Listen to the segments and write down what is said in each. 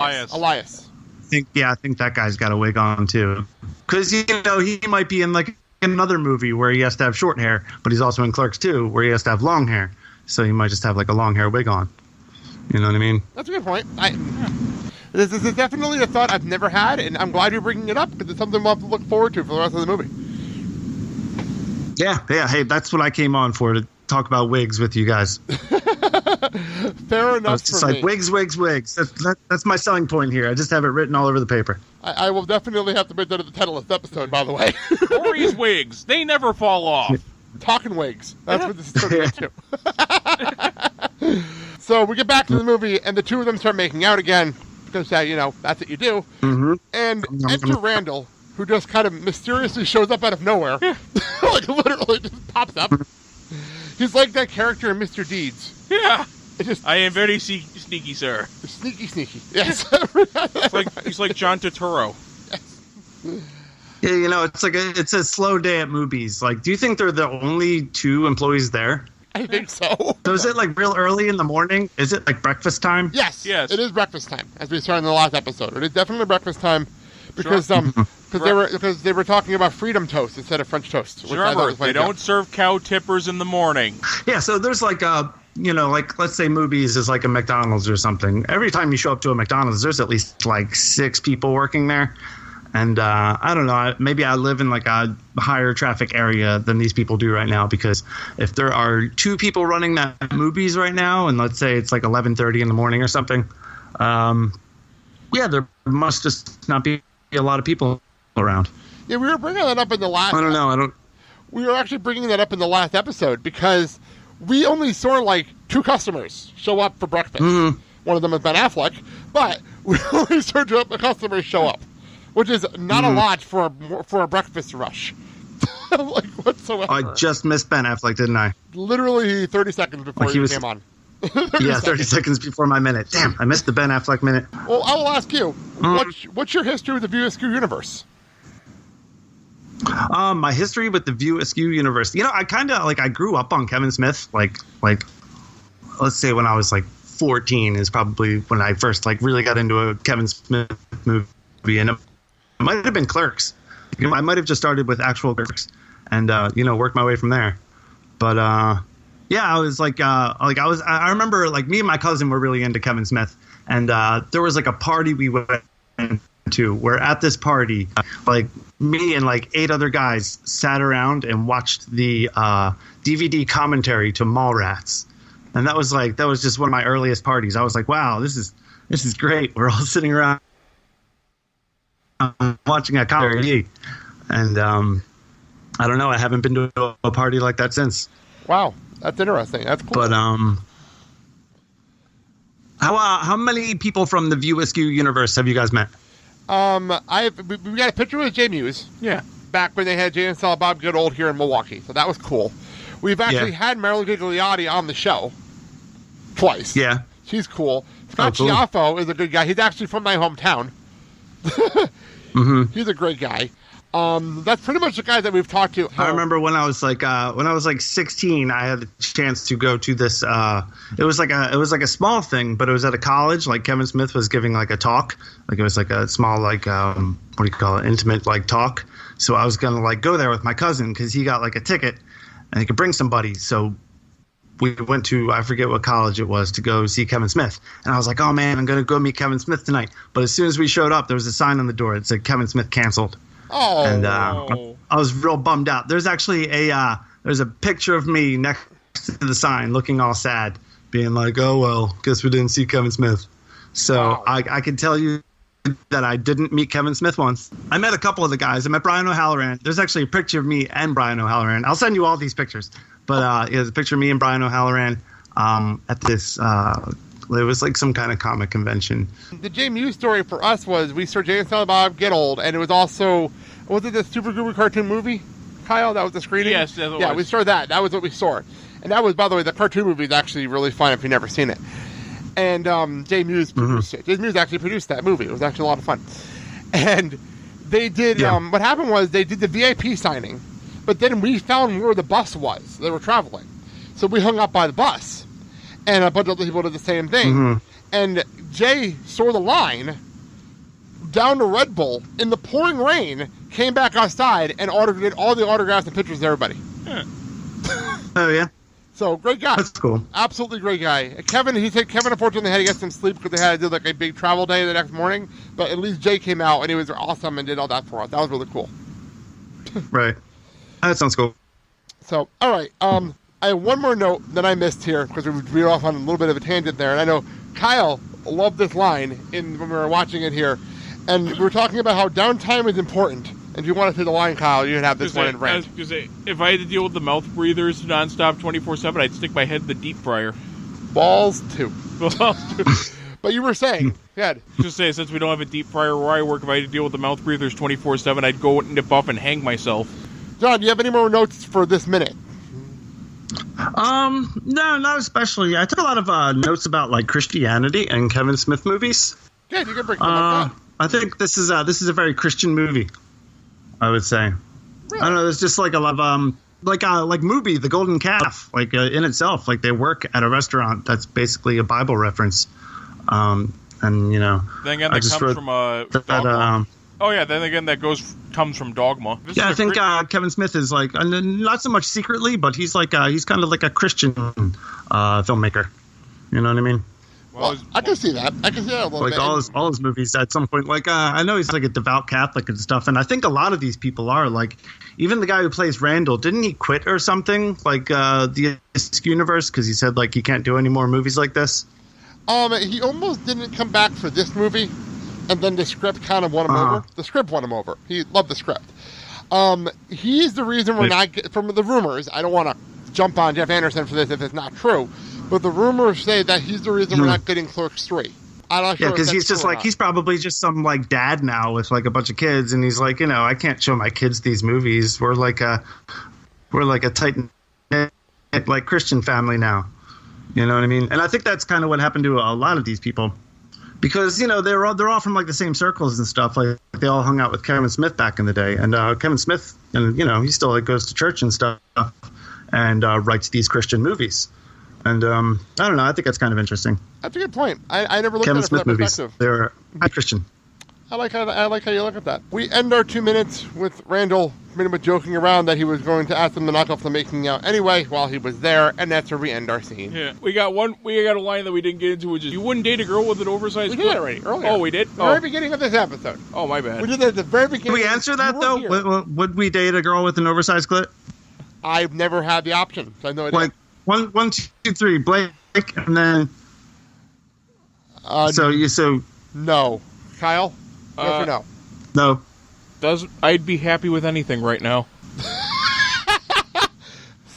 Elias. I think that guy's got a wig on too, because he might be in like another movie where he has to have short hair, but he's also in Clerks 2 where he has to have long hair, so he might just have like a long hair wig on. You know what I mean? That's a good point. This is definitely a thought I've never had, and I'm glad you're bringing it up because it's something we'll have to look forward to for the rest of the movie. Yeah. Hey, that's what I came on for, to talk about wigs with you guys. Fair enough. It's just like wigs. That's my selling point here. I just have it written all over the paper. I will definitely have to put that at the title of this episode, by the way. Corey's wigs. They never fall off. Talking wigs. That's what this is turning into. So we get back to the movie, and the two of them start making out again, because, that's what you do. Mm-hmm. And enter Randall, who just kind of mysteriously shows up out of nowhere. Like, literally just pops up. He's like that character in Mr. Deeds. Yeah. I am very sneaky, sir. Sneaky. Yes. He's like John Turturro. Yeah, it's a slow day at Moobys. Like, do you think they're the only two employees there? I think so. So is it like real early in the morning? Is it like breakfast time? Yes. It is breakfast time, as we saw in the last episode. It is definitely breakfast time because they were talking about freedom toast instead of French toast. Which I thought was they don't serve cow tippers in the morning. Yeah, so there's like like let's say Moobys is like a McDonald's or something. Every time you show up to a McDonald's, there's at least like 6 people working there. And I don't know, maybe I live in like a higher traffic area than these people do right now, because if there are 2 people running that Moobys right now, and let's say it's like 11:30 in the morning or something, there must just not be a lot of people around. Yeah, we were bringing that up in the last... I don't know. We were actually bringing that up in the last episode because we only saw like 2 customers show up for breakfast. Mm-hmm. One of them is Ben Affleck, but we only saw 2 customers show up, which is not a lot for a breakfast rush. Like, whatsoever. I just missed Ben Affleck, didn't I? Literally 30 seconds before he came on. 30 seconds before my minute. Damn, I missed the Ben Affleck minute. Well, I will ask you, what's your history with the View Askew universe? My history with the View Askew universe. I kind of I grew up on Kevin Smith. Like let's say when I was like 14 is probably when I first really got into a Kevin Smith movie, and it might have been Clerks. I might have just started with actual Clerks and worked my way from there. But I was I remember me and my cousin were really into Kevin Smith, and there was like a party we went to where at this party me and 8 other guys sat around and watched the DVD commentary to Mallrats, and that was just one of my earliest parties. I was like, wow, this is great. We're all sitting around watching a commentary, and I don't know, I haven't been to a party like that since. Wow, that's interesting. That's cool. But how many people from the View Askew universe have you guys met? We got a picture with Jay Muse. Yeah. Back when they had Jay and Silent Bob Get Old here in Milwaukee, so that was cool. We've actually had Marilyn Gigliotti on the show twice. Yeah. She's cool. Scott cool. Chiaffo is a good guy. He's actually from my hometown. Mm-hmm. He's a great guy. That's pretty much the guys that we've talked to. I remember when I was 16, I had the chance to go to this. It was like a small thing, but it was at a college. Like Kevin Smith was giving a talk. It was a small what do you call it? Intimate talk. So I was gonna go there with my cousin because he got a ticket and he could bring somebody. So we went to, I forget what college it was, to go see Kevin Smith. And I was like, oh man, I'm gonna go meet Kevin Smith tonight. But as soon as we showed up, there was a sign on the door that said Kevin Smith canceled. Oh. And I was real bummed out. There's actually there's a picture of me next to the sign looking all sad, being like, oh, well, guess we didn't see Kevin Smith. So wow. I can tell you that I didn't meet Kevin Smith once. I met a couple of the guys. I met Brian O'Halloran. There's actually a picture of me and Brian O'Halloran. I'll send you all these pictures. But there's a picture of me and Brian O'Halloran at this it was some kind of comic convention. The Jay Muse story for us was we saw Jay and Silent Bob Get Old, and it was also, was it the Super Goober cartoon movie, Kyle? That was the screening? Yes, that was. We saw that. That was what we saw. And that was, by the way, the cartoon movie is actually really fun if you've never seen it. And Jay Muse produced it. Jay Muse actually produced that movie. It was actually a lot of fun. And they did, what happened was they did the VIP signing, but then we found where the bus was. They were traveling. So we hung up by the bus. And a bunch of other people did the same thing. And Jay saw the line down to Red Bull in the pouring rain, came back outside, and did all the autographs and pictures to everybody. Oh, yeah? So, great guy. That's cool. Absolutely great guy. He said Kevin unfortunately had to get some sleep because they had to do like a big travel day the next morning, but at least Jay came out and he was awesome and did all that for us. That was really cool. Right. That sounds cool. So, all right. I have one more note that I missed here because we veered off on a little bit of a tangent there, and I know Kyle loved this line when we were watching it here, and we were talking about how downtime is important. And if you want to say the line, Kyle, you can have this one in rant. If I had to deal with the mouth breathers nonstop 24/7, I'd stick my head in the deep fryer. Balls too. But you were saying, yeah. Just say, since we don't have a deep fryer where I work, if I had to deal with the mouth breathers 24/7, I'd go nip off and hang myself. John, do you have any more notes for this minute? No, not especially. I took a lot of notes about like Christianity and Kevin Smith movies. Yeah, you can break them up. I think this is a very Christian movie, I would say. Really? I don't know. There's just like a lot of like Moobie, the Golden Calf, like in itself, like they work at a restaurant that's basically a Bible reference, and you know. Then again, that comes from Dogma. Then again, comes from Dogma. I think Kevin Smith is like not so much secretly, but he's like he's kind of like a Christian filmmaker. You know what I mean? Well, I can see that. I can see that a little bit. Like all his movies at some point. Like I know he's like a devout Catholic and stuff, and I think a lot of these people are like. Even the guy who plays Randall, didn't he quit or something? Like the universe because he said like he can't do any more movies like this. He almost didn't come back for this movie, and then the script kind of won him over. The script won him over. He loved the script. He's the reason we're not from the rumors. I don't want to jump on Jeff Anderson for this if it's not true. But the rumors say that he's the reason we're not getting Clerks 3. I'm not sure. Yeah, because he's just like he's probably just some like dad now with like a bunch of kids, and he's like, you know, I can't show my kids these movies. We're like a tight knit like Christian family now. You know what I mean? And I think that's kind of what happened to a lot of these people, because you know they're all from like the same circles and stuff. Like they all hung out with Kevin Smith back in the day, and Kevin Smith, and you know, he still like goes to church and stuff, and writes these Christian movies. And I don't know. I think that's kind of interesting. That's a good point. I never looked Kevin at it from Smith that movies. perspective. They're Christian. I like how you look at that. We end our 2 minutes with Randall pretty much joking around that he was going to ask them to knock off the making out anyway while he was there, and that's where we end our scene. Yeah, we got a line that we didn't get into, which is you wouldn't date a girl with an oversized. We did it already earlier. Oh, we did. The very beginning of this episode. Oh, my bad. We did it at the very beginning. Did we answer that though? Would we date a girl with an oversized clit? I've never had the option. So I have no idea. Like 1, 2, 3, Blake, and then. No, Kyle. Yes or no? No. I'd be happy with anything right now.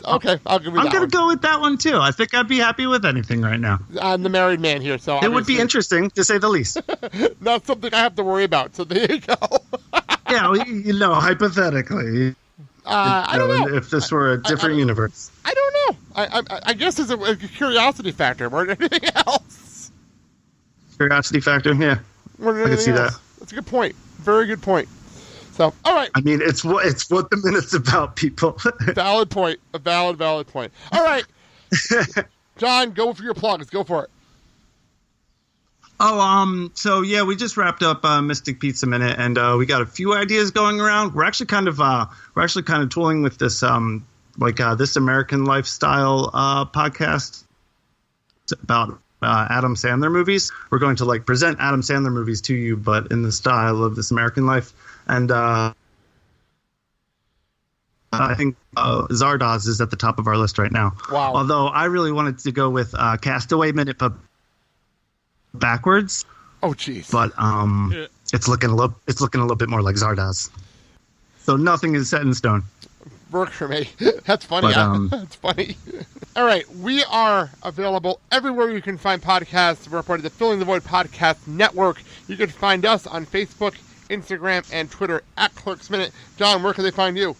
Okay, I'll give you that. I'm going to go with that one too. I think I'd be happy with anything right now. I'm the married man here, so it would be interesting to say the least. Not something I have to worry about. So there you go. Yeah, well, you know, hypothetically. I don't know if this were a different universe. I don't know. I guess it's a curiosity factor more than anything else. Curiosity factor, yeah. I can see that. That's a good point. Very good point. So, all right. I mean, it's what the minute's about, people. Valid point. A valid point. All right. John, go for your plugs. Go for it. Oh, so yeah, we just wrapped up Mystic Pizza Minute, and we got a few ideas going around. We're actually kind of tooling with this This American Lifestyle podcast about Adam Sandler movies. We're going to like present Adam Sandler movies to you, but in the style of This American Life. And I think Zardoz is at the top of our list right now. Wow. Although I really wanted to go with Castaway Minute, but backwards. Oh, jeez. But it's looking a little bit more like Zardoz. So nothing is set in stone. Works for me. That's funny. But, That's funny. All right. We are available everywhere you can find podcasts. We're part of the Filling the Void Podcast Network. You can find us on Facebook, Instagram, and Twitter at Clerks Minute. John, where can they find you?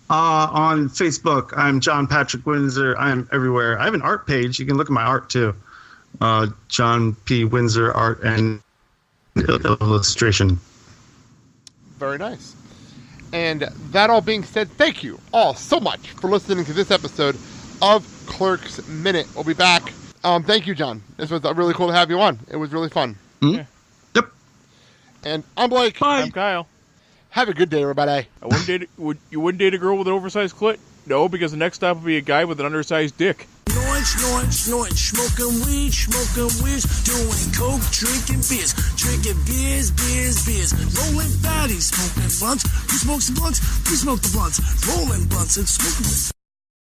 On Facebook, I'm John Patrick Windsor. I am everywhere. I have an art page. You can look at my art, too. John P. Windsor Art and Illustration. Very nice. And that all being said, thank you all so much for listening to this episode of Clerks Minute. We'll be back Thank you, John. This was really cool to have you on. It was really fun. Mm-hmm. Yeah. Yep. And I'm Blake. Bye. I'm Kyle. Have a good day, everybody. You wouldn't date a girl with an oversized clit? No, because the next stop will be a guy with an undersized dick. Snorting, smoking weed, doing coke, drinking beers, rolling fatties, smoking blunts. Who smokes the blunts? We smoke the blunts, rolling blunts and smoking.